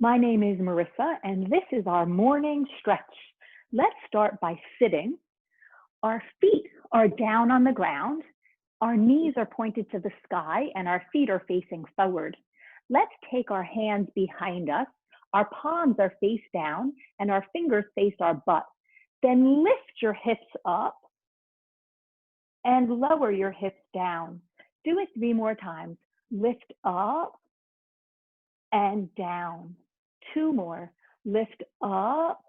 My name is Marissa, and this is our morning stretch. Let's start by sitting. Our feet are down on the ground. Our knees are pointed to the sky, and our feet are facing forward. Let's take our hands behind us. Our palms are face down, and our fingers face our butt. Then lift your hips up and lower your hips down. Do it 3 more times. Lift up and down. 2 more. Lift up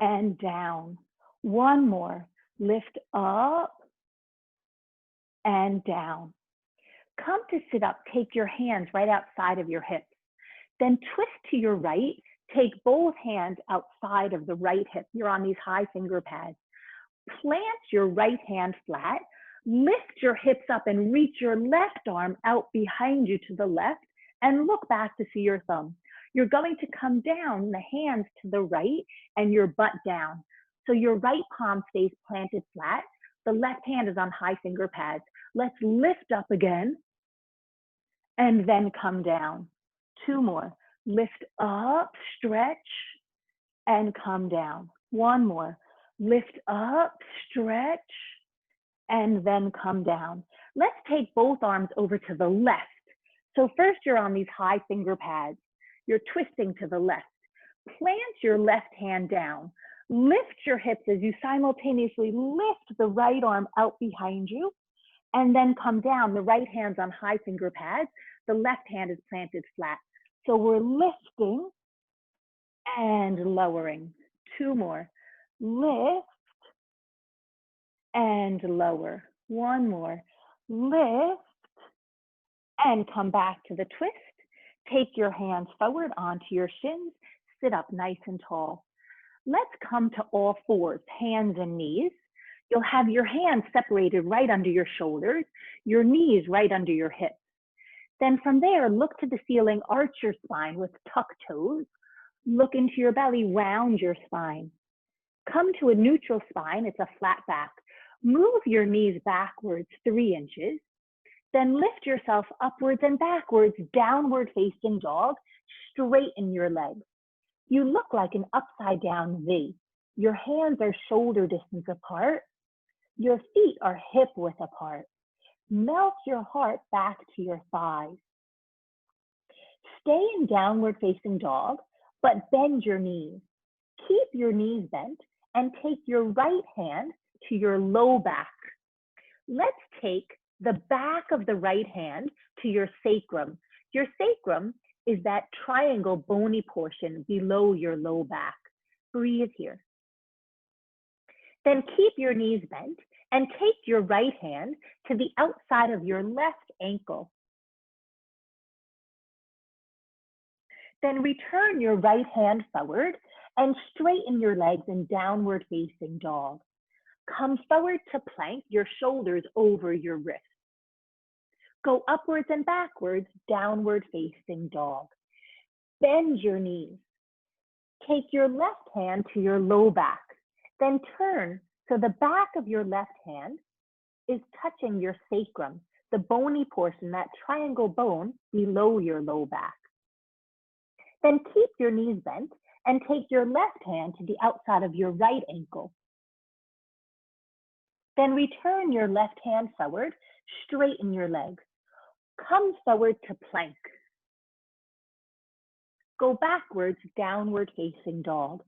and down. 1 more. Lift up and down. Come to sit up. Take your hands right outside of your hips. Then twist to your right. Take both hands outside of the right hip. You're on these high finger pads. Plant your right hand flat. Lift your hips up and reach your left arm out behind you to the left and look back to see your thumb. You're going to come down, the hands to the right and your butt down. So your right palm stays planted flat. The left hand is on high finger pads. Let's lift up again and then come down. 2 more. Lift up, stretch, and come down. 1 more. Lift up, stretch, and then come down. Let's take both arms over to the left. So first you're on these high finger pads. You're twisting to the left. Plant your left hand down. Lift your hips as you simultaneously lift the right arm out behind you and then come down. The right hand's on high finger pads. The left hand is planted flat. So we're lifting and lowering. 2 more. Lift and lower. 1 more. Lift and come back to the twist. Take your hands forward onto your shins. Sit up nice and tall. Let's come to all fours, hands and knees. You'll have your hands separated right under your shoulders, your knees right under your hips. Then from there, look to the ceiling, arch your spine with tucked toes. Look into your belly, round your spine. Come to a neutral spine, it's a flat back. Move your knees backwards 3 inches. Then lift yourself upwards and backwards, downward facing dog. Straighten your legs. You look like an upside down V. Your hands are shoulder distance apart. Your feet are hip width apart. Melt your heart back to your thighs. Stay in downward facing dog, but bend your knees. Keep your knees bent and take your right hand to your low back. Let's take the back of the right hand to your sacrum. Your sacrum is that triangle bony portion below your low back. Breathe here. Then keep your knees bent and take your right hand to the outside of your left ankle. Then return your right hand forward and straighten your legs in downward facing dog. Come forward to plank, your shoulders over your wrist. Go upwards and backwards, downward facing dog. Bend your knees. Take your left hand to your low back. Then turn so the back of your left hand is touching your sacrum, the bony portion, that triangle bone below your low back. Then keep your knees bent and take your left hand to the outside of your right ankle. Then return your left hand forward, straighten your legs. Come forward to plank. Go backwards, downward facing dog.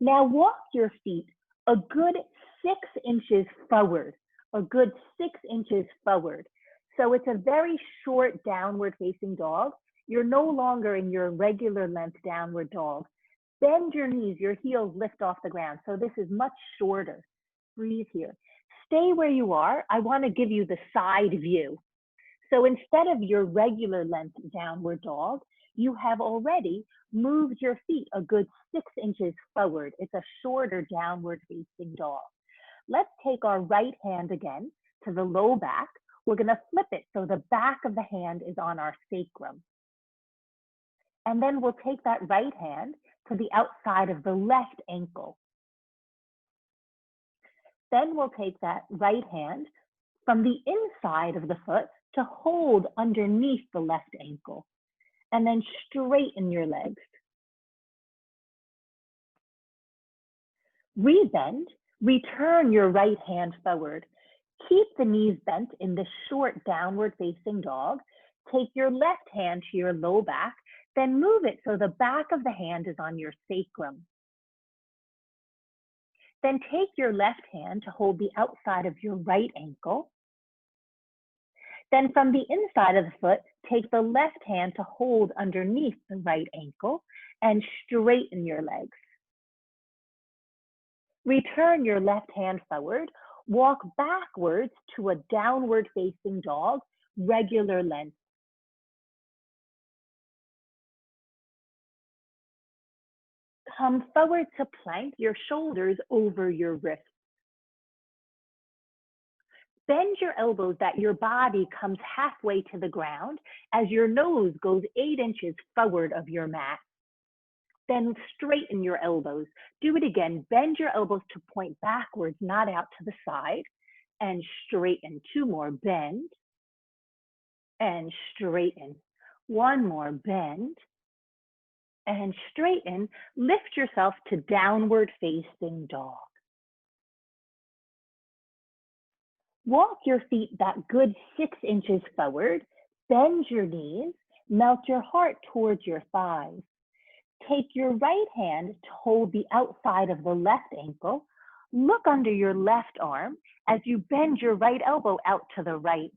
Now walk your feet a good 6 inches forward, a good 6 inches forward. So it's a very short downward facing dog. You're no longer in your regular length downward dog. Bend your knees, your heels lift off the ground. So this is much shorter. Breathe here. Stay where you are. I want to give you the side view. So instead of your regular length downward dog, you have already moved your feet a good 6 inches forward. It's a shorter downward facing dog. Let's take our right hand again to the low back. We're going to flip it so the back of the hand is on our sacrum. And then we'll take that right hand to the outside of the left ankle. Then we'll take that right hand from the inside of the foot to hold underneath the left ankle. and then straighten your legs. Rebend, return your right hand forward. Keep the knees bent in the short downward facing dog. Take your left hand to your low back, then move it so the back of the hand is on your sacrum. Then take your left hand to hold the outside of your right ankle. Then from the inside of the foot, take the left hand to hold underneath the right ankle and straighten your legs. Return your left hand forward, walk backwards to a downward facing dog, regular length. Come forward to plank, your shoulders over your wrists. Bend your elbows that your body comes halfway to the ground as your nose goes 8 inches forward of your mat. Then straighten your elbows. Do it again. Bend your elbows to point backwards, not out to the side. And straighten. 2 more. Bend. And straighten. 1 more. Bend. And straighten. Lift yourself to downward facing dog. Walk your feet that good 6 inches forward. Bend your knees. Melt your heart towards your thighs. Take your right hand to hold the outside of the left ankle. Look under your left arm as you bend your right elbow out to the right.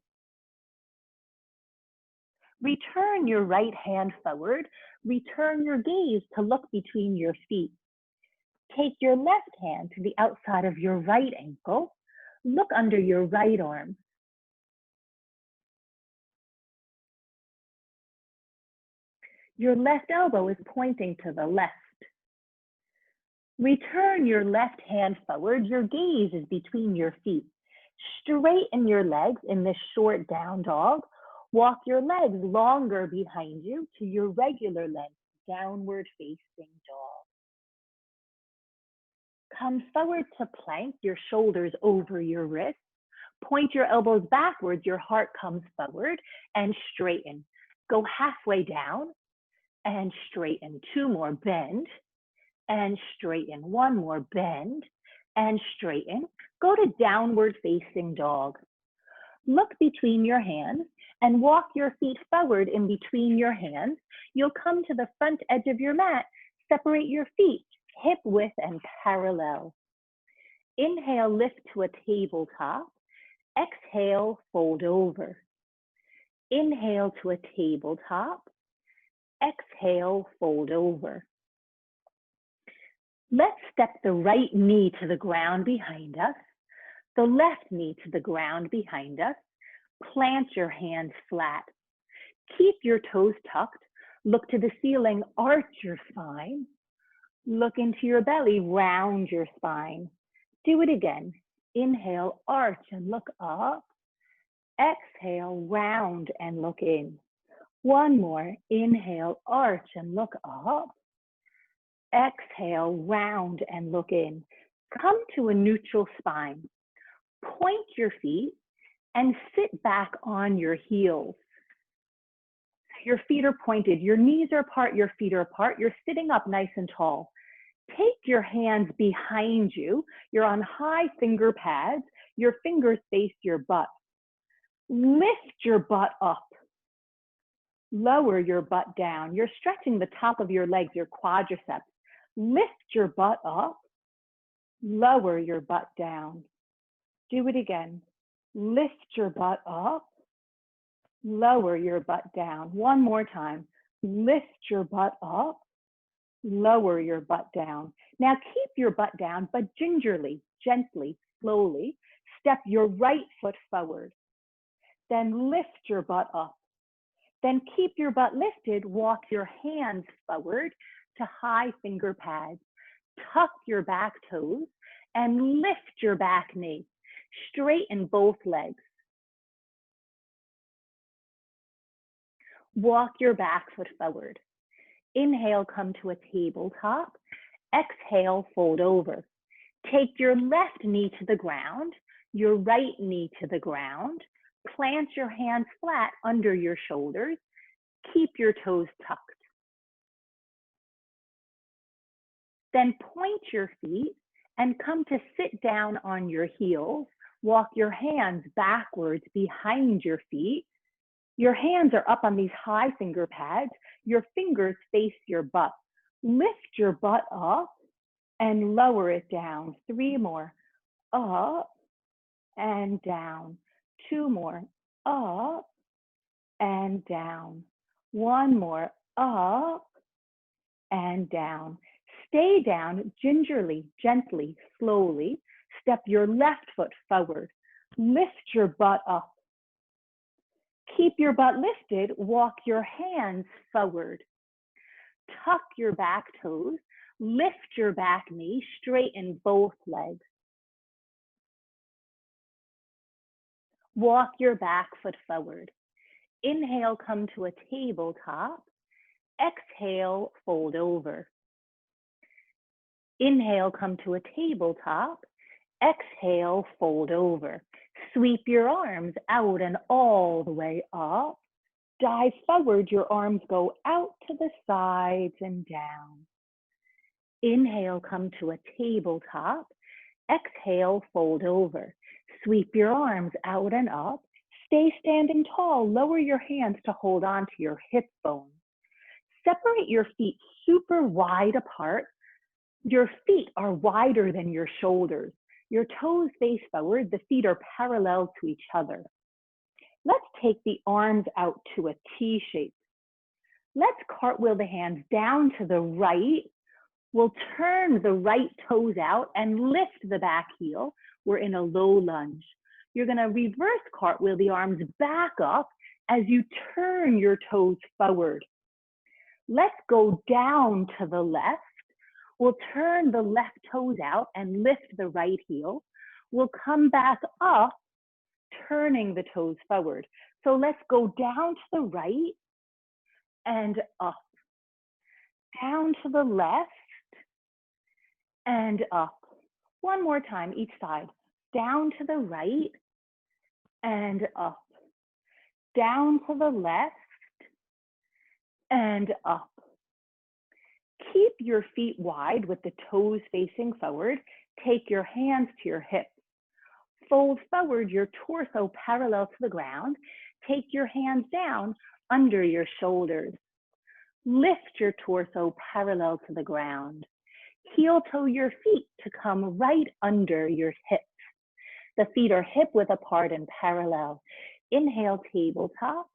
Return your right hand forward. Return your gaze to look between your feet. Take your left hand to the outside of your right ankle. Look under your right arm. Your left elbow is pointing to the left. Return your left hand forward. Your gaze is between your feet. Straighten your legs in this short down dog. Walk your legs longer behind you to your regular length, downward facing dog. Come forward to plank, your shoulders over your wrists. Point your elbows backwards, your heart comes forward, and straighten. Go halfway down and straighten. 2 more. Bend and straighten. 1 more. Bend and straighten. Go to downward facing dog. Look between your hands and walk your feet forward in between your hands. You'll come to the front edge of your mat. Separate your feet, hip width and parallel. Inhale, lift to a tabletop. Exhale, fold over. Inhale to a tabletop. Exhale, fold over. Let's step the right knee to the ground behind us, the left knee to the ground behind us. Plant your hands flat. Keep your toes tucked. Look to the ceiling, arch your spine. Look into your belly, round your spine. Do it again. Inhale, arch and look up. Exhale, round and look in. 1 more. Inhale, arch and look up. Exhale, round and look in. Come to a neutral spine. Point your feet and sit back on your heels. Your feet are pointed, your knees are apart, your feet are apart. You're sitting up nice and tall. Take your hands behind you. You're on high finger pads. Your fingers face your butt. Lift your butt up. Lower your butt down. You're stretching the top of your legs, your quadriceps. Lift your butt up. Lower your butt down. Do it again. Lift your butt up. Lower your butt down. 1 more time. Lift your butt up. Lower your butt down. Now keep your butt down, but gingerly, gently, slowly, step your right foot forward. Then lift your butt up. Then keep your butt lifted, walk your hands forward to high finger pads. Tuck your back toes and lift your back knee. Straighten both legs. Walk your back foot forward. Inhale, come to a tabletop. Exhale, fold over. Take your left knee to the ground, your right knee to the ground. Plant your hands flat under your shoulders. Keep your toes tucked. Then point your feet and come to sit down on your heels. Walk your hands backwards behind your feet. Your hands are up on these high finger pads. Your fingers face your butt. Lift your butt up and lower it down. 3 more. Up and down. 2 more. Up and down. 1 more. Up and down. Stay down gingerly, gently, slowly. Step your left foot forward. Lift your butt up. Keep your butt lifted. Walk your hands forward. Tuck your back toes. Lift your back knee. Straighten both legs. Walk your back foot forward. Inhale, come to a tabletop. Exhale, fold over. Inhale, come to a tabletop. Exhale, fold over. Sweep your arms out and all the way up. Dive forward, your arms go out to the sides and down. Inhale, come to a tabletop. Exhale, fold over. Sweep your arms out and up. Stay standing tall. Lower your hands to hold on to your hip bones. Separate your feet super wide apart. Your feet are wider than your shoulders. Your toes face forward. The feet are parallel to each other. Let's take the arms out to a T shape. Let's cartwheel the hands down to the right. We'll turn the right toes out and lift the back heel. We're in a low lunge. You're going to reverse cartwheel the arms back up as you turn your toes forward. Let's go down to the left. We'll turn the left toes out and lift the right heel. We'll come back up, turning the toes forward. So let's go down to the right and up. Down to the left and up. One more time, each side. Down to the right and up. Down to the left and up. Keep your feet wide with the toes facing forward. Take your hands to your hips. Fold forward your torso parallel to the ground. Take your hands down under your shoulders. Lift your torso parallel to the ground. Heel toe your feet to come right under your hips. The feet are hip width apart and parallel. Inhale, tabletop.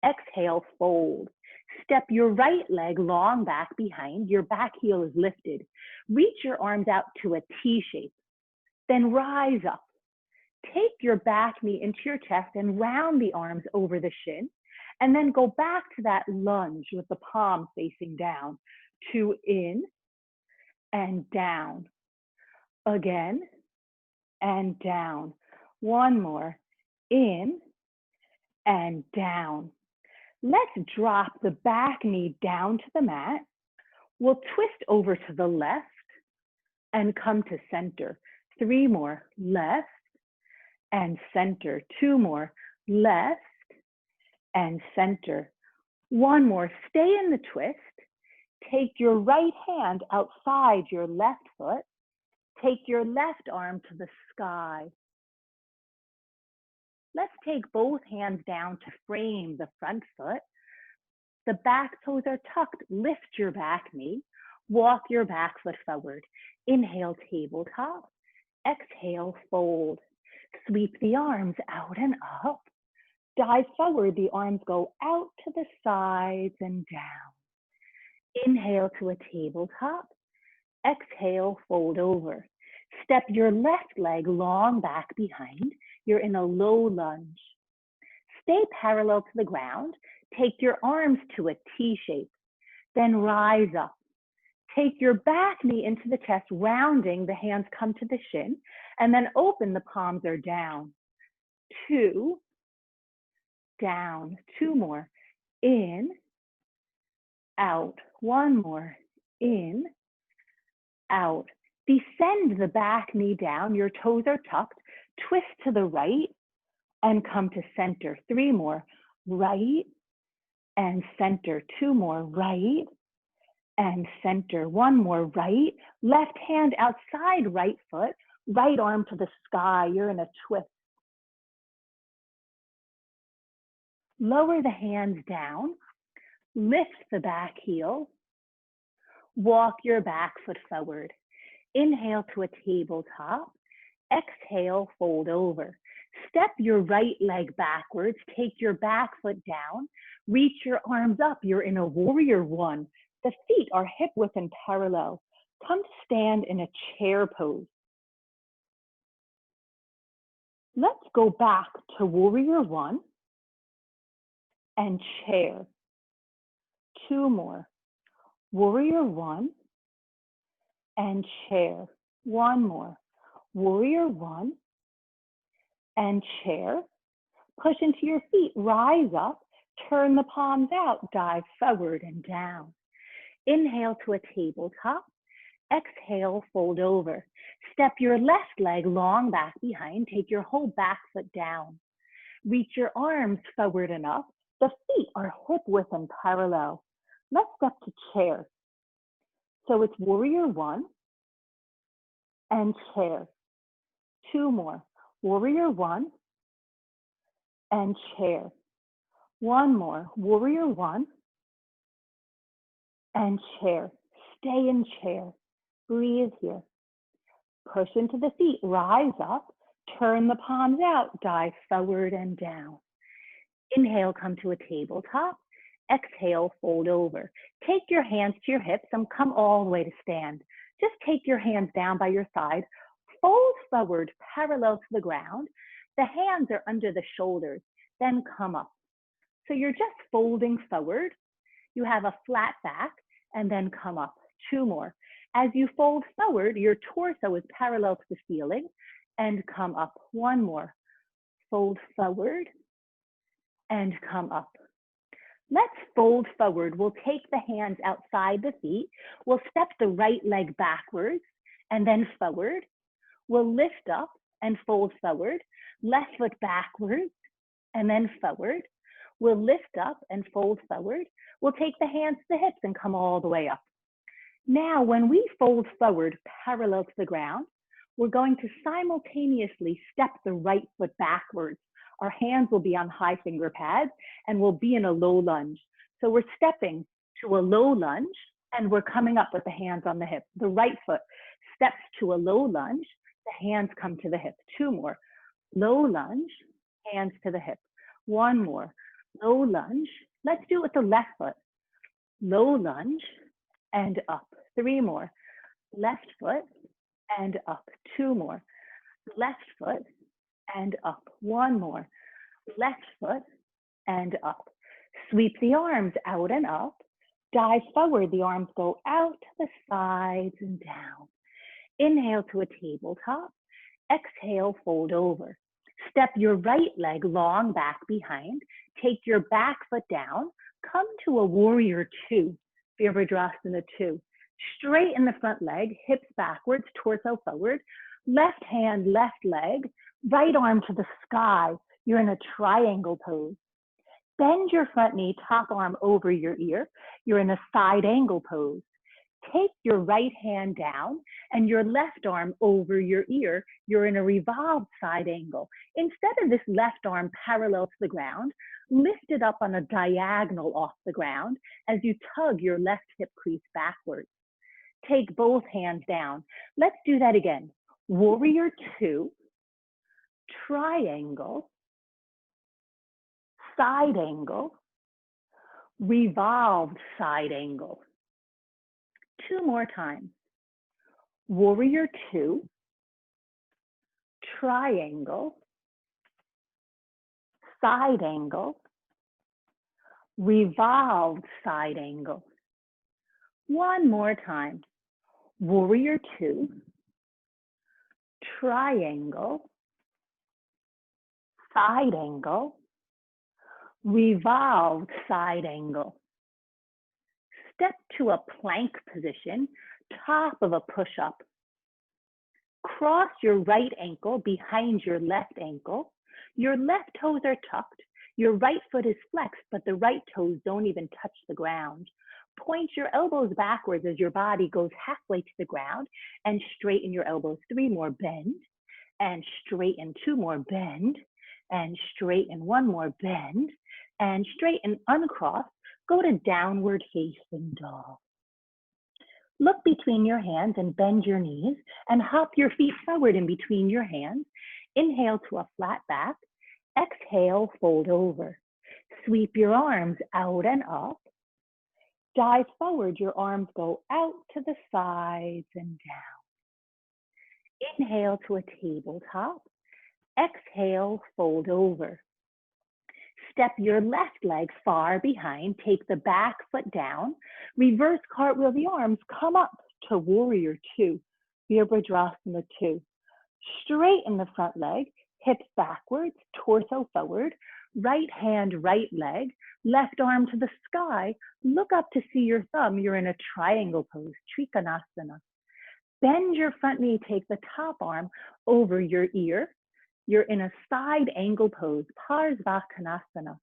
Exhale, fold. Step your right leg long back behind. Your back heel is lifted. Reach your arms out to a T shape. Then rise up. Take your back knee into your chest and round the arms over the shin. And then go back to that lunge with the palms facing down. 2 in and down. Again and down. 1 more. In and down. Let's drop the back knee down to the mat. We'll twist over to the left and come to center. 3 more. Left and center. 2 more. Left and center. 1 more. Stay in the twist. Take your right hand outside your left foot. Take your left arm to the sky. Let's take both hands down to frame the front foot. The back toes are tucked. Lift your back knee. Walk your back foot forward. Inhale, tabletop. Exhale, fold. Sweep the arms out and up. Dive forward. The arms go out to the sides and down. Inhale to a tabletop. Exhale, fold over. Step your left leg long back behind. You're in a low lunge. Stay parallel to the ground. Take your arms to a T shape. Then rise up. Take your back knee into the chest, rounding. The hands come to the shin. And then open, the palms are down. 2, down. 2 more. In, out. 1 more. In, out. Descend the back knee down. Your toes are tucked. Twist to the right and come to center. 3 more. Right and center. 2 more, right and center. 1 more, right. Left hand outside right foot, right arm to the sky. You're in a twist. Lower the hands down, lift the back heel, walk your back foot forward. Inhale to a tabletop, exhale, fold over. Step your right leg backwards, take your back foot down, reach your arms up. You're in a warrior one. The feet are hip width and parallel. Come to stand in a chair pose. Let's go back to warrior one and chair. 2 more. Warrior one and chair. 1 more. Warrior one and chair. Push into your feet, rise up, turn the palms out, dive forward and down. Inhale to a tabletop, exhale, fold over. Step your left leg long back behind, take your whole back foot down. Reach your arms forward and up. The feet are hip width and parallel. Let's step to chair. So it's warrior one and chair. 2 more. Warrior one and chair. 1 more. Warrior one and chair. Stay in chair. Breathe here. Push into the feet. Rise up. Turn the palms out. Dive forward and down. Inhale, come to a tabletop. Exhale, fold over. Take your hands to your hips and come all the way to stand. Just take your hands down by your side. Fold forward, parallel to the ground. The hands are under the shoulders. Then come up. So you're just folding forward. You have a flat back and then come up. 2 more. As you fold forward, your torso is parallel to the ceiling and come up. 1 more. Fold forward and come up. Let's fold forward. We'll take the hands outside the feet. We'll step the right leg backwards and then forward. We'll lift up and fold forward. Left foot backwards and then forward. We'll lift up and fold forward. We'll take the hands to the hips and come all the way up. Now, when we fold forward parallel to the ground, we're going to simultaneously step the right foot backwards. Our hands will be on high finger pads and we'll be in a low lunge. So we're stepping to a low lunge and we're coming up with the hands on the hips. The right foot steps to a low lunge, the hands come to the hip. 2 more. Low lunge, hands to the hip. 1 more. Low lunge. Let's do it with the left foot. Low lunge and up. 3 more. Left foot and up. 2 more. Left foot and up. 1 more. Left foot and up. Sweep the arms out and up. Dive forward. The arms go out to the sides and down. Inhale to a tabletop. Exhale, fold over. Step your right leg long back behind. Take your back foot down. Come to a warrior two. Virabhadrasana 2. Straighten the front leg, hips backwards, torso forward. Left hand, left leg, right arm to the sky. You're in a triangle pose. Bend your front knee, top arm over your ear. You're in a side angle pose. Take your right hand down and your left arm over your ear. You're in a revolved side angle. Instead of this left arm parallel to the ground, lift it up on a diagonal off the ground as you tug your left hip crease backwards. Take both hands down. Let's do that again. Warrior two, triangle, side angle, revolved side angle. 2 more times. Warrior two, triangle, side angle, revolved side angle. 1 more time. Warrior two, triangle, side angle, revolved side angle. Step to a plank position, top of a push-up. Cross your right ankle behind your left ankle. Your left toes are tucked. Your right foot is flexed, but the right toes don't even touch the ground. Point your elbows backwards as your body goes halfway to the ground and straighten your elbows. 3 more, bend, and straighten, 2 more, bend, and straighten, 1 more, bend, and straighten, uncross, go to downward facing dog. Look between your hands and bend your knees and hop your feet forward in between your hands. Inhale to a flat back. Exhale, fold over. Sweep your arms out and up. Dive forward, your arms go out to the sides and down. Inhale to a tabletop. Exhale, fold over. Step your left leg far behind, take the back foot down, reverse cartwheel the arms, come up to warrior 2, Virabhadrasana 2. Straighten the front leg, hips backwards, torso forward, right hand, right leg, left arm to the sky, look up to see your thumb, you're in a triangle pose, Trikonasana. Bend your front knee, take the top arm over your ear, you're in a side angle pose, Parsvakonasana.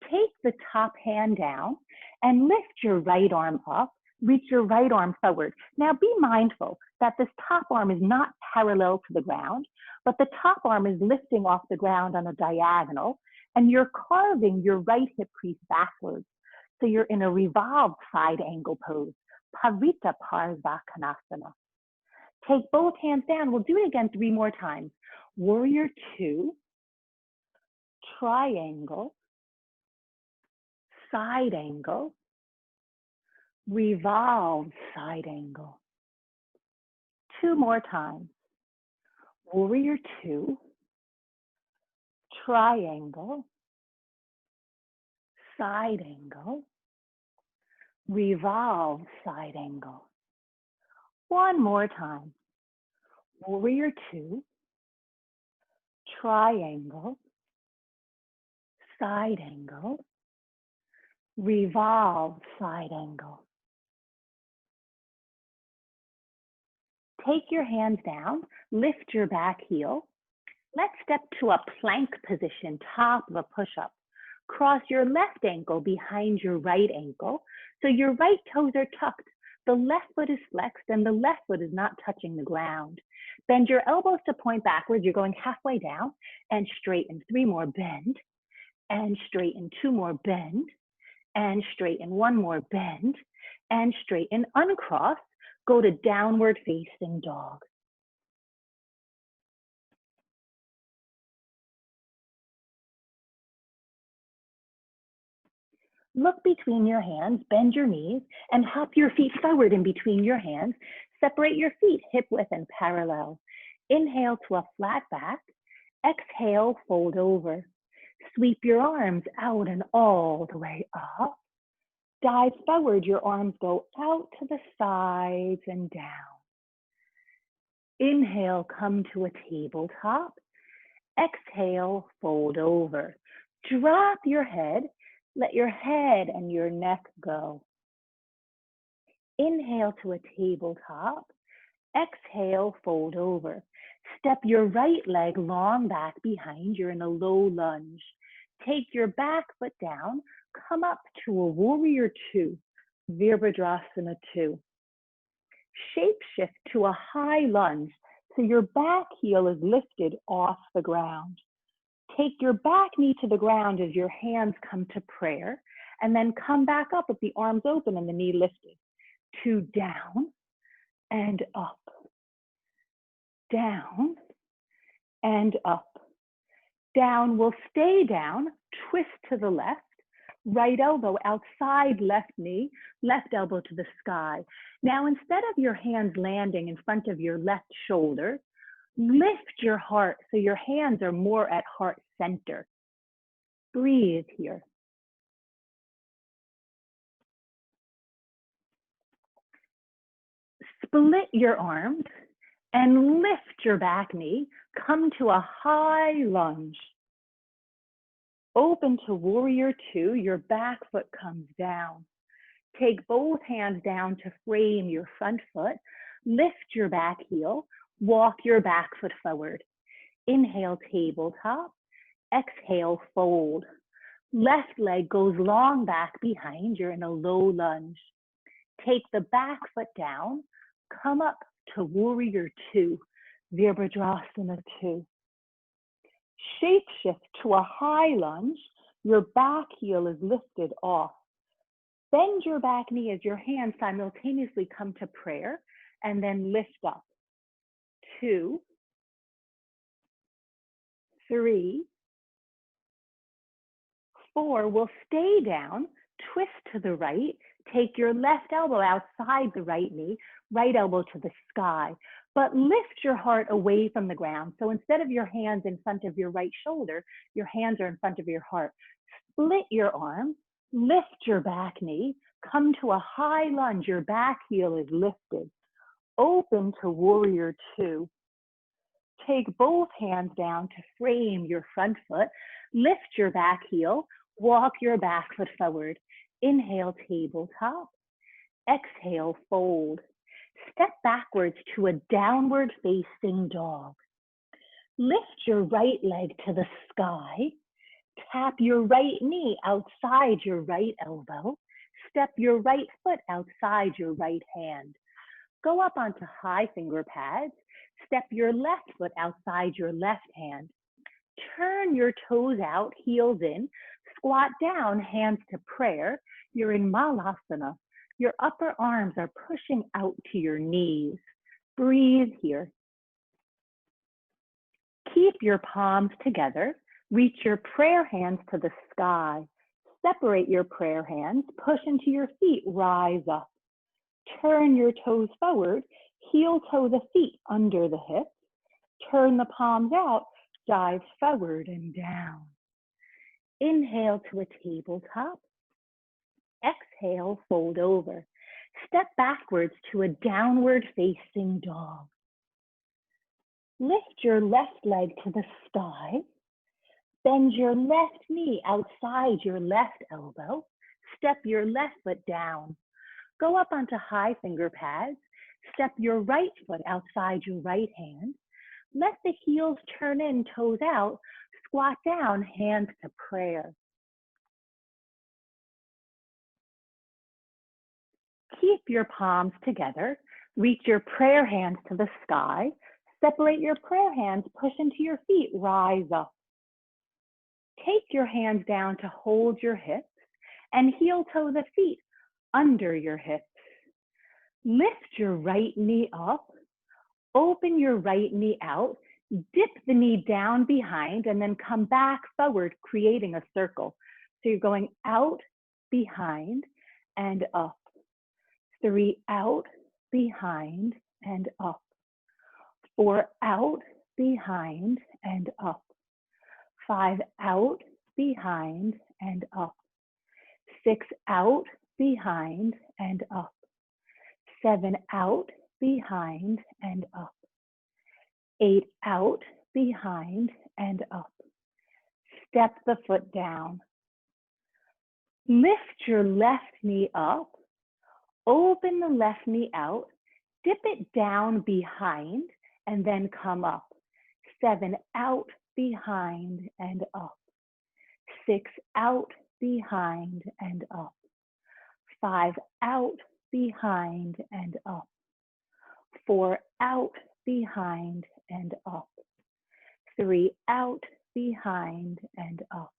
Take the top hand down and lift your right arm up, reach your right arm forward. Now be mindful that this top arm is not parallel to the ground, but the top arm is lifting off the ground on a diagonal, and you're carving your right hip crease backwards. So you're in a revolved side angle pose, Paritta Parsvakonasana. Take both hands down. We'll do it again 3 more times. Warrior 2, triangle, side angle, revolved side angle. 2 more times. Warrior 2, triangle, side angle, revolved side angle. 1 more time. Warrior 2, triangle, side angle, revolve side angle. Take your hands down, lift your back heel. Let's step to a plank position, top of a push-up. Cross your left ankle behind your right ankle, so your right toes are tucked. The left foot is flexed and the left foot is not touching the ground. Bend your elbows to point backwards. You're going halfway down and straighten. 3 more, bend, and straighten. 2 more, bend, and straighten. 1 more, bend, and straighten. Uncross, go to downward facing dog. Look between your hands, bend your knees, and hop your feet forward in between your hands. Separate your feet hip width and parallel. Inhale to a flat back. Exhale, fold over. Sweep your arms out and all the way up. Dive forward, your arms go out to the sides and down. Inhale, come to a tabletop. Exhale, fold over. Drop your head. Let your head and your neck go. Inhale to a tabletop. Exhale, fold over. Step your right leg long back behind. You're in a low lunge. Take your back foot down. Come up to a warrior 2, Virabhadrasana 2. Shape shift to a high lunge so your back heel is lifted off the ground. Take your back knee to the ground as your hands come to prayer, and then come back up with the arms open and the knee lifted. 2 down and up. Down and up. Down will stay down, twist to the left, right elbow outside left knee, left elbow to the sky. Now, instead of your hands landing in front of your left shoulder, lift your heart so your hands are more at heart center. Breathe here. Split your arms and lift your back knee. Come to a high lunge. Open to warrior 2, your back foot comes down. Take both hands down to frame your front foot. Lift your back heel. Walk your back foot forward. Inhale, tabletop. Exhale, fold. Left leg goes long back behind. You're in a low lunge. Take the back foot down. Come up to warrior two, Virabhadrasana 2. Shape shift to a high lunge. Your back heel is lifted off. Bend your back knee as your hands simultaneously come to prayer and then lift up. 2, 3, 4. We'll stay down, twist to the right, take your left elbow outside the right knee, right elbow to the sky, but lift your heart away from the ground. So instead of your hands in front of your right shoulder, your hands are in front of your heart. Split your arms, lift your back knee, come to a high lunge, your back heel is lifted. Open to warrior two. Take both hands down to frame your front foot, lift your back heel, walk your back foot forward. Inhale, tabletop. Exhale, fold. Step backwards to a downward facing dog. Lift your right leg to the sky. Tap your right knee outside your right elbow. Step your right foot outside your right hand. Go up onto high finger pads. Step your left foot outside your left hand. Turn your toes out, heels in. Squat down, hands to prayer. You're in Malasana. Your upper arms are pushing out to your knees. Breathe here. Keep your palms together. Reach your prayer hands to the sky. Separate your prayer hands. Push into your feet. Rise up. Turn your toes forward. Heel toe the feet under the hips. Turn the palms out. Dive forward and down. Inhale to a tabletop. Exhale, fold over. Step backwards to a downward facing dog. Lift your left leg to the sky. Bend your left knee outside your left elbow. Step your left foot down. Go up onto high finger pads. Step your right foot outside your right hand. Let the heels turn in, toes out. Squat down, hands to prayer. Keep your palms together. Reach your prayer hands to the sky. Separate your prayer hands, push into your feet, rise up. Take your hands down to hold your hips and heel toe the feet under your hips. Lift your right knee up. Open your right knee out. Dip the knee down behind and then come back forward, creating a circle. So you're going out, behind, and up. 3 out, behind, and up. 4 out, behind, and up. 5 out, behind, and up. 6 out, behind, and up. 7 out, behind, and up. 8 out, behind, and up. Step the foot down. Lift your left knee up. Open the left knee out. Dip it down behind and then come up. 7 out, behind, and up. 6 out, behind, and up. 5 out, behind, and up. 4 out, behind, and up. 3 out, behind, and up.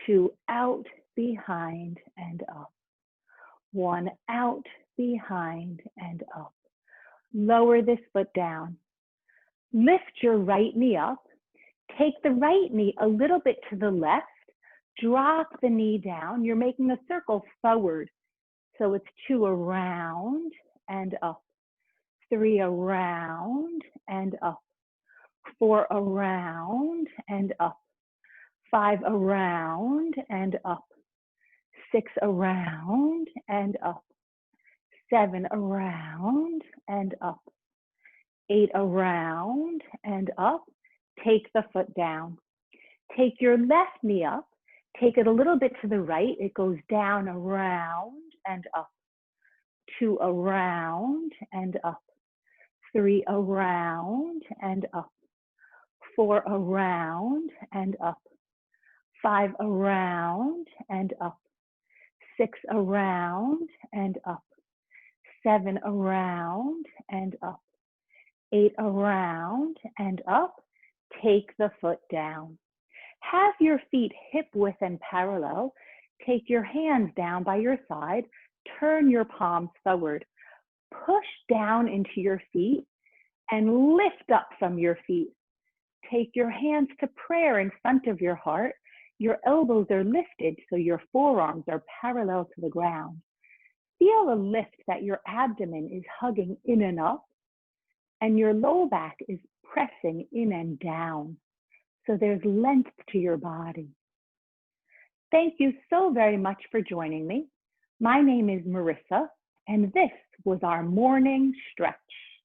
2 out, behind, and up. 1 out, behind, and up. Lower this foot down. Lift your right knee up. Take the right knee a little bit to the left. Drop the knee down. You're making a circle forward. So it's 2 around and up. 3 around and up. 4 around and up. 5 around and up. 6 around and up. 7 around and up. 8 around and up. Take the foot down. Take your left knee up. Take it a little bit to the right. It goes down, around, and up. 2 around and up. 3 around and up. 4 around and up. 5 around and up. 6 around and up. 7 around and up. 8 around and up. Take the foot down. Have your feet hip width and parallel. Take your hands down by your side. Turn your palms forward. Push down into your feet and lift up from your feet. Take your hands to prayer in front of your heart. Your elbows are lifted so your forearms are parallel to the ground. Feel a lift that your abdomen is hugging in and up, and your low back is pressing in and down. So there's length to your body. Thank you so very much for joining me. My name is Marissa, and this was our morning stretch.